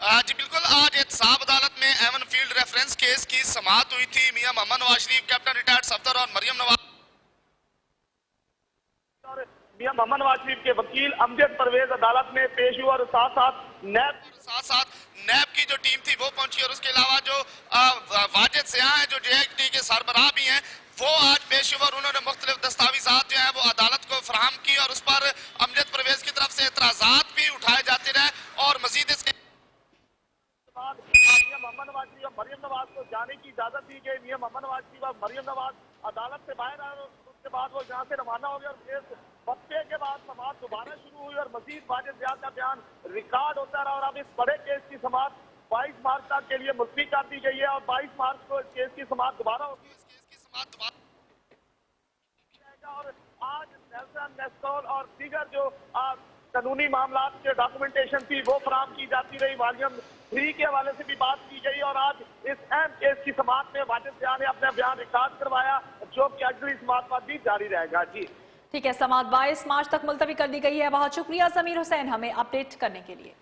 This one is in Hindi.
जी बिल्कुल, आज एहतसाब अदालत में एवन फील्ड रेफरेंस केस की समाअत हुई थी। मियां मोहम्मद नवाज शरीफ, कैप्टन रिटायर्ड सफदर और मरियम नवाज और मियां मोहम्मद नवाज शरीफ के वकील अमजद परवेज अदालत में पेश हुए और साथ साथ नैब की जो टीम थी वो पहुंची और उसके अलावा जो वाजिद सियाह है जो जेएचटी के सरबराह भी हैं वो आज पेश हुए और उन्होंने मुख्तलिफ दस्तावेजात जो है वो अदालत को फराहम की और उस पर अमजद परवेज की तरफ से एतराजात भी उठाए जाते रहे और मजीद इसके बाद मियां मोहम्मद नवाज शरीफ और मरियम नवाज को जाने की इजाजत दी गई। मियां मोहम्मद नवाज शरीफ और मरियम नवाज अदालत से बाहर आए और उसके बाद वो यहाँ से रवाना हो गए और इस वक्फे के बाद समाअत दोबारा शुरू हुई और मजीद वाजिद सियाह का बयान रिकॉर्ड होता रहा और अब इस बड़े केस की समाअत 22 मार्च तक के लिए मुलतवी कर दी गई है और 22 मार्च को इस केस की समाअत दोबारा होगी। इस केस की समाअत दोबारा और आज नेल्सन नेस्टोल और दीगर जो कानूनी मामला के डॉक्यूमेंटेशन थी वो फराहम की जाती रही। वॉल्यूम 3 के हवाले से भी बात की गई और आज इस अहम केस की समाअत में वाजिद सियाह ने अपना बयान रिकॉर्ड करवाया जो कि अगली समाअत पर भी जारी रहेगा। जी ठीक है, समाअत 22 मार्च तक मुलतवी कर दी गई है। बहुत शुक्रिया जमीर हुसैन हमें अपडेट करने के लिए।